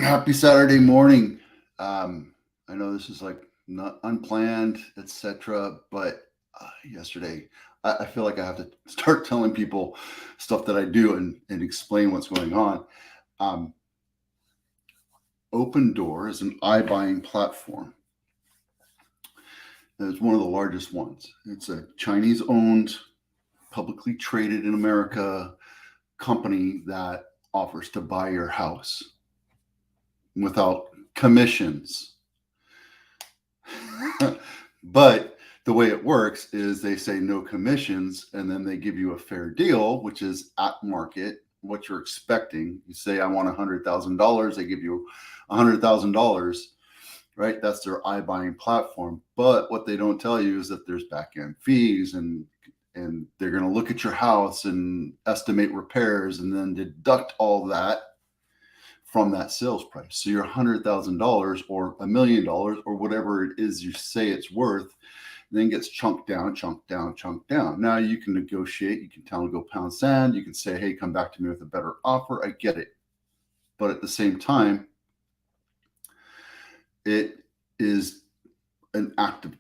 Happy Saturday morning. I know this is like not unplanned, etc. But yesterday, I feel like I have to start telling people stuff that I do and explain what's going on. Um, OpenDoor is an iBuying platform. It's one of the largest ones. It's a Chinese-owned, publicly traded in America company that offers to buy your house without commissions. But the way it works is they say no commissions, and then they give you a fair deal, which is at market, what you're expecting. You say, I want $100,000. They give you $100,000, right? That's their iBuying platform. But what they don't tell you is that there's back end fees, and they're going to look at your house and estimate repairs and then deduct all that from that sales price. So your $100,000 or $1,000,000 or whatever it is you say it's worth, then gets chunked down, chunked down, chunked down. Now you can negotiate. You can tell them to go pound sand. You can say, hey, come back to me with a better offer. I get it. But at the same time, it is an act of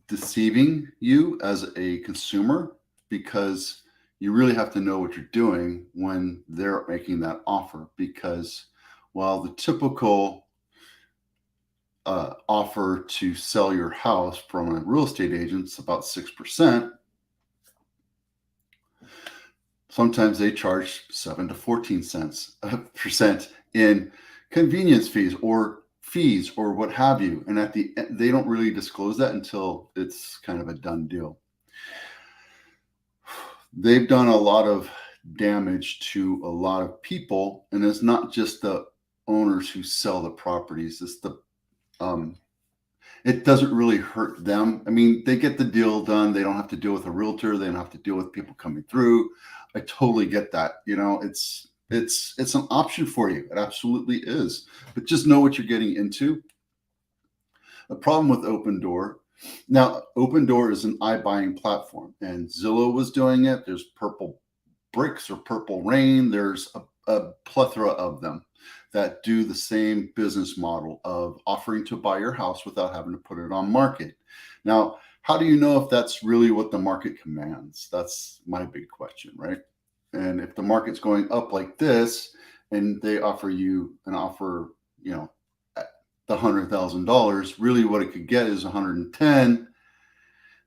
deceiving you as a consumer, because you really have to know what you're doing when they're making that offer. Because while the typical offer to sell your house from a real estate agent is about 6%, sometimes they charge 7 to 14 cents percent in convenience fees or what have you. And at the end, they don't really disclose that until it's kind of a done deal. They've done a lot of damage to a lot of people, and it's not just the owners who sell the properties. It's the it doesn't really hurt them. I mean, they get the deal done. They don't have to deal with a realtor. They don't have to deal with people coming through. I totally get that. You know, it's an option for you. It absolutely is. But just know what you're getting into. The problem with OpenDoor. Now, OpenDoor is an iBuying platform, and Zillow was doing it. There's Purple Bricks or Purple Rain. There's a plethora of them that do the same business model of offering to buy your house without having to put it on market. Now, how do you know if that's really what the market commands? That's my big question, right? And if the market's going up like this and they offer you an offer, at the $100,000, really what it could get is 110,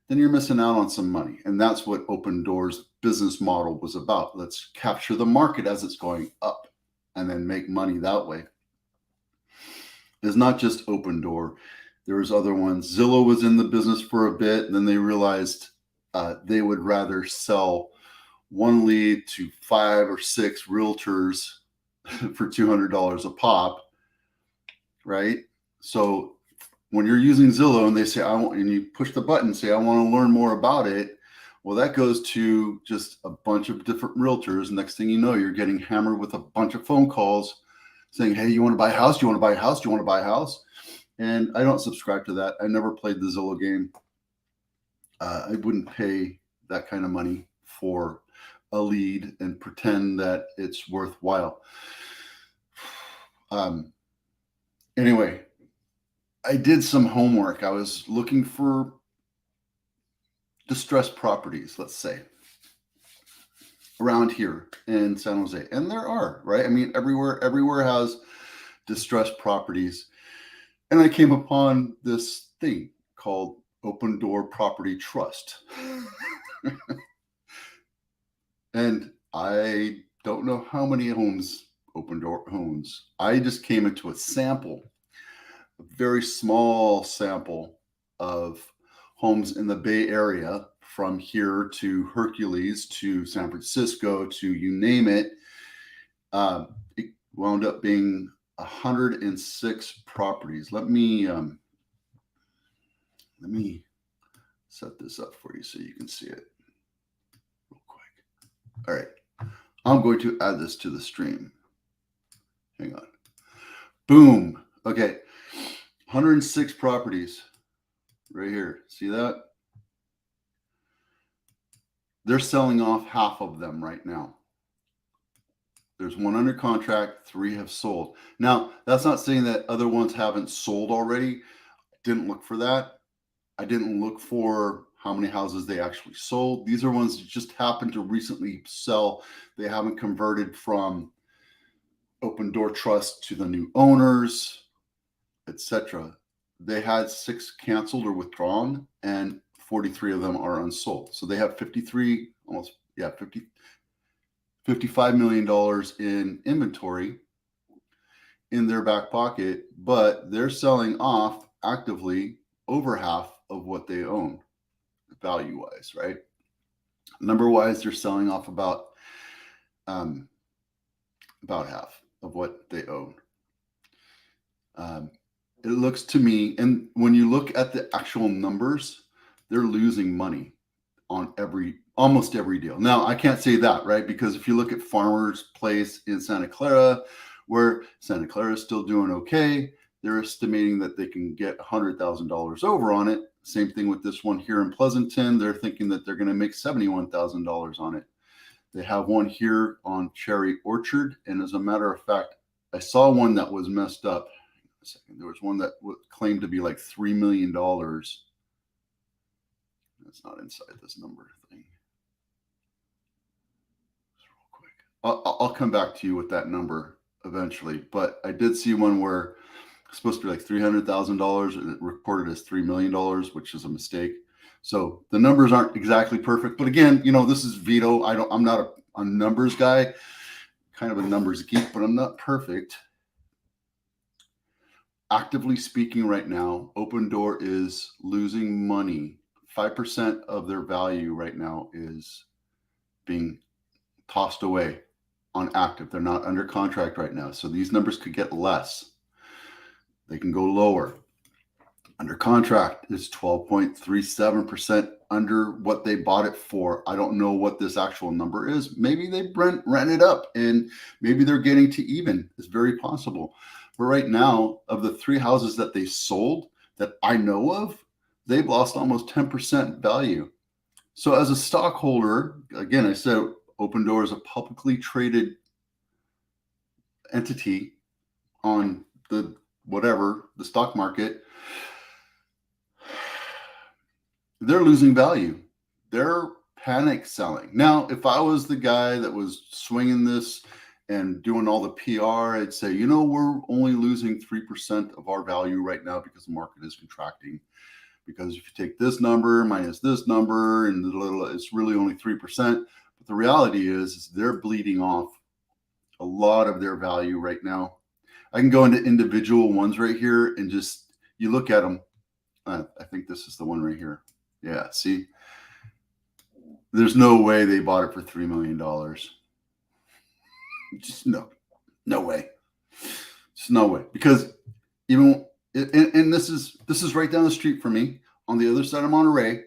then you're missing out on some money. And that's what OpenDoor's business model was about. Let's capture the market as it's going up and then make money that way. It's not just OpenDoor. There was other ones. Zillow was in the business for a bit, and then they realized they would rather sell one lead to 5 or 6 realtors for $200 a pop, right? So when you're using Zillow and they say, and you push the button, say, I want to learn more about it. Well, that goes to just a bunch of different realtors. Next thing you know, you're getting hammered with a bunch of phone calls saying, hey, you want to buy a house? Do you want to buy a house? Do you want to buy a house? And I don't subscribe to that. I never played the Zillow game. I wouldn't pay that kind of money for a lead and pretend that it's worthwhile. Anyway, I did some homework. I was looking for distressed properties, let's say, around here in San Jose. And there are, right? I mean, everywhere has distressed properties. And I came upon this thing called OpenDoor Property Trust. And I don't know how many homes OpenDoor owns. I just came into a sample, a very small sample of homes in the Bay Area, from here to Hercules to San Francisco to you name it. It wound up being 106 properties. Let me set this up for you so you can see it real quick. All right, I'm going to add this to the stream. Hang on. Boom. Okay, 106 properties right here. See that? They're selling off half of them right now. There's one under contract, 3 have sold. Now, that's not saying that other ones haven't sold already. Didn't look for that. I didn't look for how many houses they actually sold. These are ones that just happened to recently sell. They haven't converted from OpenDoor Trust to the new owners, etc. They had 6 canceled or withdrawn, and 43 of them are unsold. So they have 53, almost, yeah, $55 million in inventory in their back pocket, but they're selling off actively over half of what they own value wise, right? Number wise, they're selling off about half of what they own. It looks to me, and when you look at the actual numbers, they're losing money on almost every deal. Now, I can't say that, right? Because if you look at Farmer's Place in Santa Clara, where Santa Clara is still doing okay, they're estimating that they can get $100,000 over on it. Same thing with this one here in Pleasanton. They're thinking that they're going to make $71,000 on it. They have one here on Cherry Orchard. And as a matter of fact, I saw one that was messed up. There was one that claimed to be like $3 million. That's not inside this number thing. Just real quick. I'll come back to you with that number eventually. But I did see one where it's supposed to be like $300,000 and it reported as $3 million, which is a mistake. So the numbers aren't exactly perfect. But again, this is Vito. I'm not a numbers guy, kind of a numbers geek, but I'm not perfect. Actively speaking right now, OpenDoor is losing money. 5% of their value right now is being tossed away on active. They're not under contract right now. So these numbers could get less. They can go lower. Under contract is 12.37% under what they bought it for. I don't know what this actual number is. Maybe they rent it up and maybe they're getting to even. It's very possible. But right now, of the 3 houses that they sold that I know of, they've lost almost 10% value. So as a stockholder, again, I said OpenDoor is a publicly traded entity on the stock market. They're losing value. They're panic selling. Now, if I was the guy that was swinging this and doing all the PR, I'd say, we're only losing 3% of our value right now because the market is contracting. Because if you take this number minus this number and it's really only 3%. But the reality is they're bleeding off a lot of their value right now. I can go into individual ones right here and just, you look at them. I think this is the one right here. Yeah, see? There's no way they bought it for $3 million. Just no way. Just no way. Because even, and this is right down the street from me on the other side of Monterey,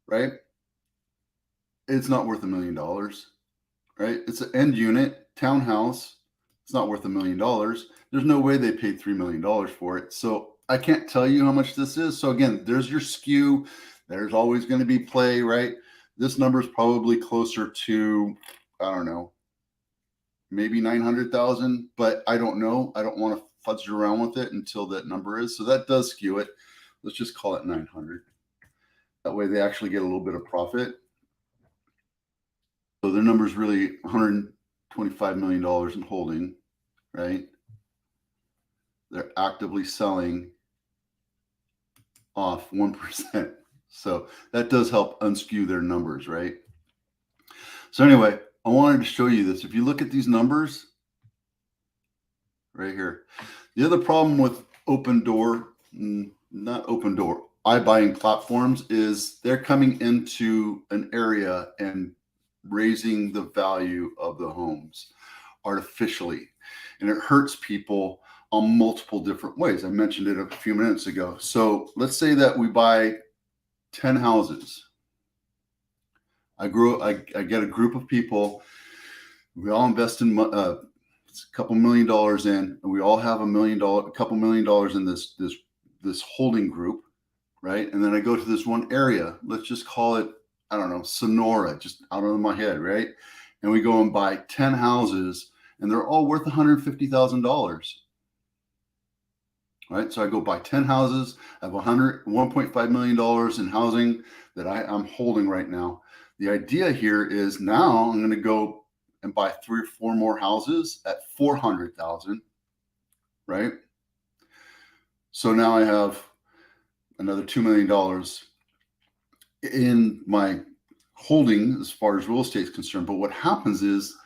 right? It's not worth $1 million, right? It's an end unit townhouse. It's not worth $1 million. There's no way they paid $3 million for it. So I can't tell you how much this is. So again, there's your skew. There's always going to be play, right? This number is probably closer to, I don't know, maybe 900,000, but I don't know. I don't want to fudge around with it until that number is. So that does skew it. Let's just call it 900. That way they actually get a little bit of profit. So their number is really $125 million in holding, right? They're actively selling off 1%. So that does help unskew their numbers, right? So anyway, I wanted to show you this. If you look at these numbers right here, the other problem with OpenDoor, not OpenDoor, iBuying platforms is they're coming into an area and raising the value of the homes artificially. And it hurts people on multiple different ways. I mentioned it a few minutes ago. So let's say that we buy 10 houses. I get a group of people. We all invest in a couple $1 million in, and we all have a couple $1 million in this holding group, right? And then I go to this one area. Let's just call it, I don't know, Sonora, just out of my head, right? And we go and buy 10 houses, and they're all worth $150,000. Right? So I go buy 10 houses. I have $1.5 million in housing that I'm holding right now. The idea here is now I'm going to go and buy 3 or 4 more houses at 400,000, right? So now I have another $2 million in my holding as far as real estate is concerned. But what happens is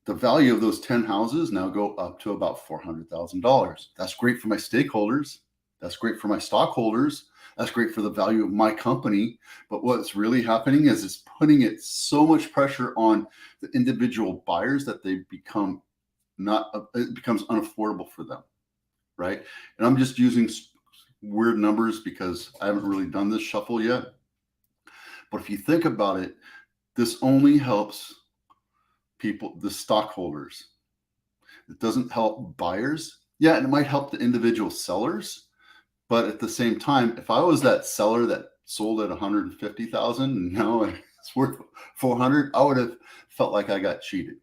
the value of those 10 houses now go up to about $400,000. That's great for my stakeholders. That's great for my stockholders. That's great for the value of my company. But what's really happening is it's putting it so much pressure on the individual buyers that they become it becomes unaffordable for them, right? And I'm just using weird numbers because I haven't really done this shuffle yet. But if you think about it, this only helps people, the stockholders. It doesn't help buyers. Yeah, and it might help the individual sellers. But at the same time, if I was that seller that sold at 150,000 and now it's worth 400, I would have felt like I got cheated.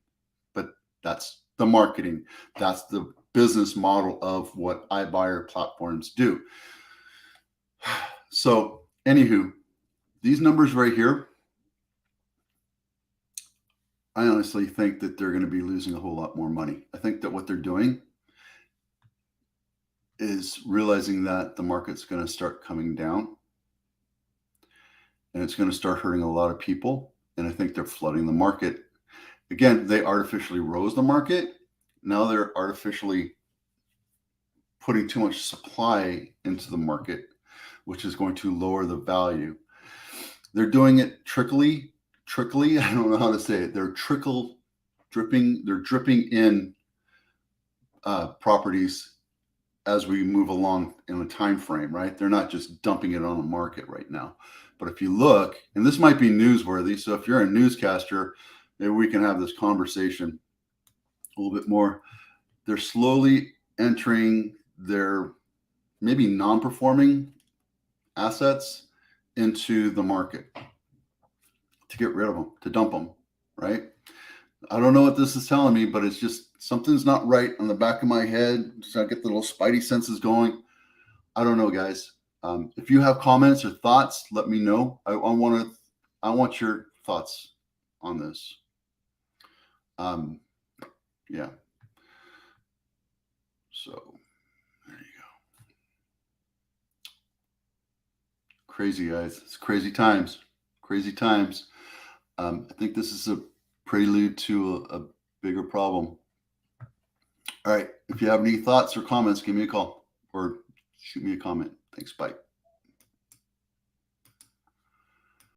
But that's the marketing. That's the business model of what iBuyer platforms do. So, anywho, these numbers right here, I honestly think that they're going to be losing a whole lot more money. I think that what they're doing is realizing that the market's going to start coming down and it's going to start hurting a lot of people. And I think they're flooding the market. Again, they artificially rose the market. Now they're artificially putting too much supply into the market, which is going to lower the value. They're doing it trickly. I don't know how to say it. They're dripping in properties as we move along in a time frame, right? They're not just dumping it on the market right now. But if you look, and this might be newsworthy, so if you're a newscaster, maybe we can have this conversation a little bit more. They're slowly entering their maybe non-performing assets into the market to get rid of them, to dump them, right? I don't know what this is telling me, but it's just something's not right on the back of my head. So I get the little spidey senses going. I don't know, guys. If you have comments or thoughts, let me know. I want your thoughts on this. Yeah. So there you go. Crazy, guys. It's crazy times. Crazy times. I think this is a prelude to a bigger problem. All right. If you have any thoughts or comments, give me a call or shoot me a comment. Thanks. Bye.